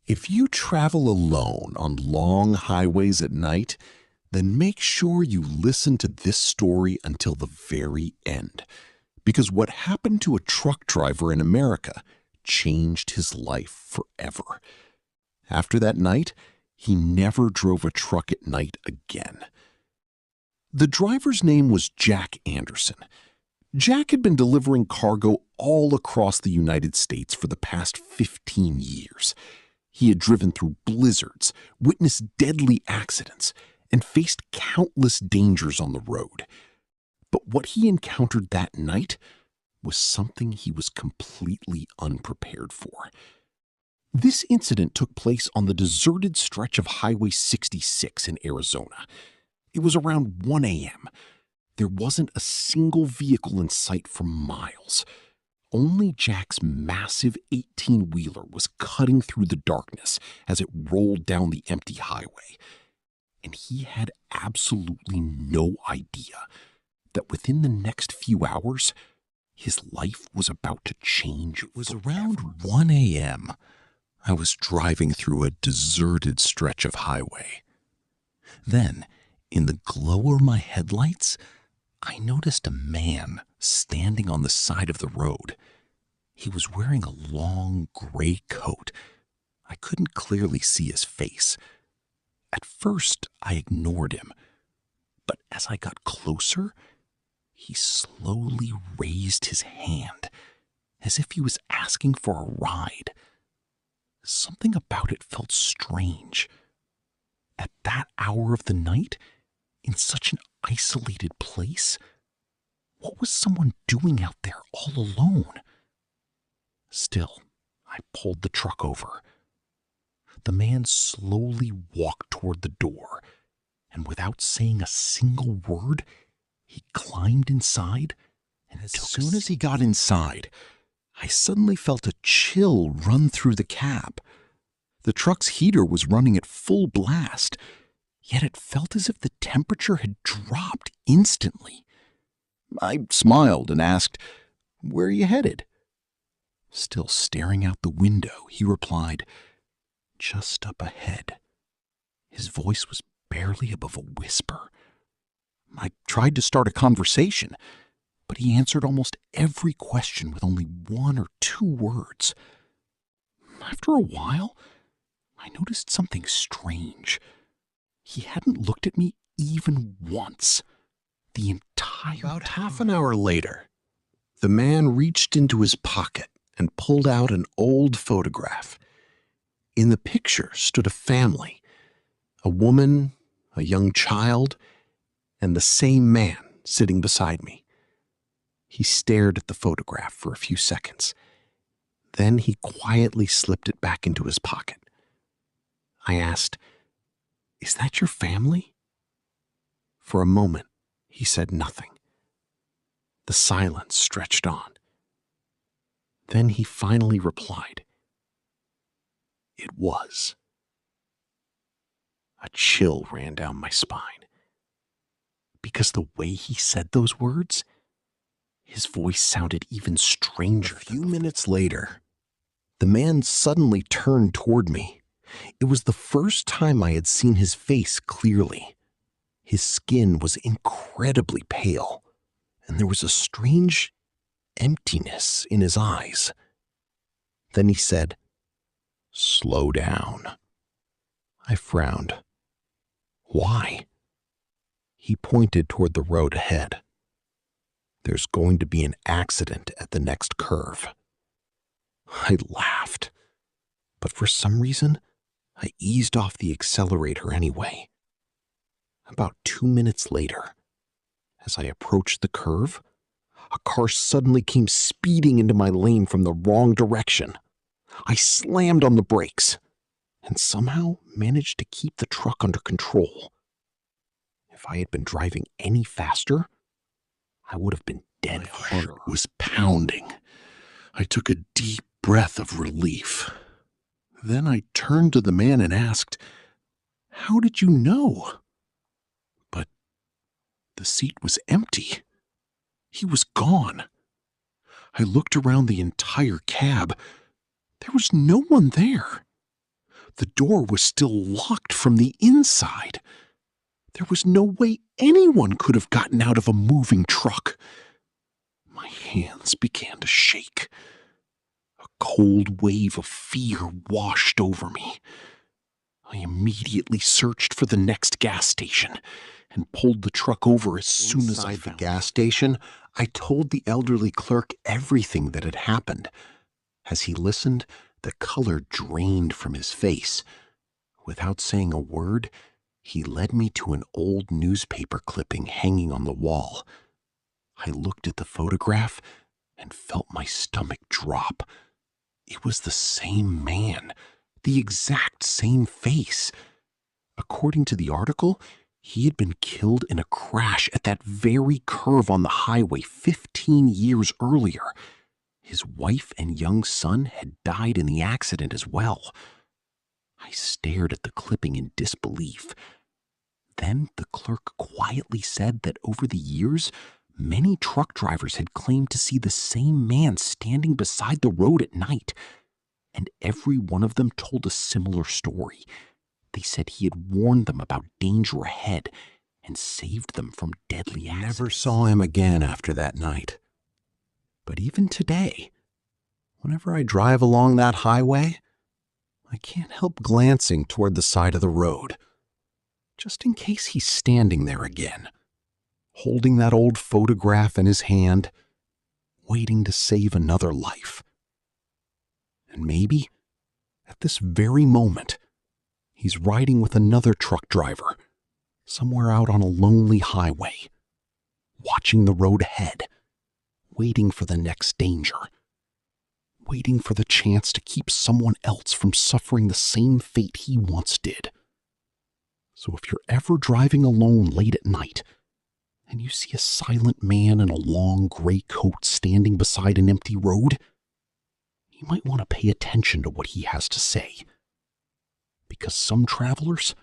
If you travel alone on long highways at night, then make sure you listen to this story until the very end. Because what happened to a truck driver in America changed his life forever. After that night, he never drove a truck at night again. The driver's name was Jack Anderson. Jack had been delivering cargo all across the United States for the past 15 years. He had driven through blizzards, witnessed deadly accidents, and faced countless dangers on the road. But what he encountered that night was something he was completely unprepared for. This incident took place on the deserted stretch of Highway 66 in Arizona. It was around 1 a.m. There wasn't a single vehicle in sight for miles. Only Jack's massive 18-wheeler was cutting through the darkness as it rolled down the empty highway. And he had absolutely no idea that within the next few hours, his life was about to change. It was around 1 a.m. I was driving through a deserted stretch of highway. Then, in the glow of my headlights, I noticed a man standing on the side of the road. He was wearing a long gray coat. I couldn't clearly see his face. At first, I ignored him. But as I got closer, he slowly raised his hand, as if he was asking for a ride. Something about it felt strange. At that hour of the night, in such an isolated place, what was someone doing out there all alone? Still, I pulled the truck over. The man slowly walked toward the door, and without saying a single word, he climbed inside, and as soon as he got inside, I suddenly felt a chill run through the cab. The truck's heater was running at full blast, yet it felt as if the temperature had dropped instantly. I smiled and asked, "Where are you headed?" Still staring out the window, he replied, "Just up ahead." His voice was barely above a whisper. I tried to start a conversation, but he answered almost every question with only 1 or 2 words. After a while, I noticed something strange. He hadn't looked at me even once. The entire time. About half an hour later, the man reached into his pocket and pulled out an old photograph. In the picture stood a family, a woman, a young child, and the same man sitting beside me. He stared at the photograph for a few seconds. Then he quietly slipped it back into his pocket. I asked, "Is that your family?" For a moment, he said nothing. The silence stretched on. Then he finally replied, "It was." A chill ran down my spine. Because the way he said those words, his voice sounded even stranger. A few minutes later, the man suddenly turned toward me. It was the first time I had seen his face clearly. His skin was incredibly pale, and there was a strange emptiness in his eyes. Then he said, "Slow down." I frowned. Why? He pointed toward the road ahead. "There's going to be an accident at the next curve." I laughed, but for some reason, I eased off the accelerator anyway. About 2 minutes later, as I approached the curve, a car suddenly came speeding into my lane from the wrong direction. I slammed on the brakes and somehow managed to keep the truck under control. If I had been driving any faster, I would have been dead. My heart was pounding. I took a deep breath of relief. Then I turned to the man and asked, "How did you know?" But the seat was empty. He was gone. I looked around the entire cab. There was no one there. The door was still locked from the inside. There was no way anyone could have gotten out of a moving truck. My hands began to shake. A cold wave of fear washed over me. I immediately searched for the next gas station and pulled the truck over as soon as I found the gas station. I told the elderly clerk everything that had happened. As he listened, the color drained from his face. Without saying a word, he led me to an old newspaper clipping hanging on the wall. I looked at the photograph and felt my stomach drop. It was the same man, the exact same face. According to the article, he had been killed in a crash at that very curve on the highway 15 years earlier. His wife and young son had died in the accident as well. I stared at the clipping in disbelief. Then the clerk quietly said that over the years, many truck drivers had claimed to see the same man standing beside the road at night, and every one of them told a similar story. They said he had warned them about danger ahead and saved them from deadly accidents. I never saw him again after that night. But even today, whenever I drive along that highway, I can't help glancing toward the side of the road, just in case he's standing there again, holding that old photograph in his hand, waiting to save another life. And maybe, at this very moment, he's riding with another truck driver, somewhere out on a lonely highway, watching the road ahead, waiting for the next danger, waiting for the chance to keep someone else from suffering the same fate he once did. So if you're ever driving alone late at night, and you see a silent man in a long gray coat standing beside an empty road, you might want to pay attention to what he has to say. Because some travelers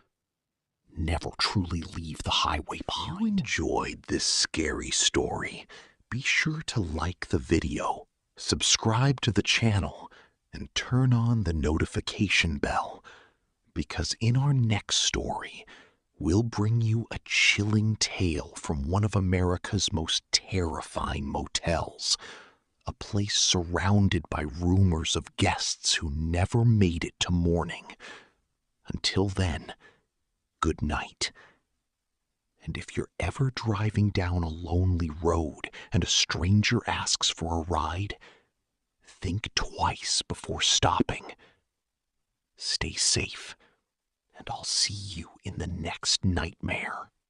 never truly leave the highway behind. If you enjoyed this scary story, be sure to like the video, subscribe to the channel, and turn on the notification bell. Because in our next story, we'll bring you a chilling tale from one of America's most terrifying motels, a place surrounded by rumors of guests who never made it to morning. Until then, good night. And if you're ever driving down a lonely road and a stranger asks for a ride, think twice before stopping. Stay safe, and I'll see you in the next nightmare.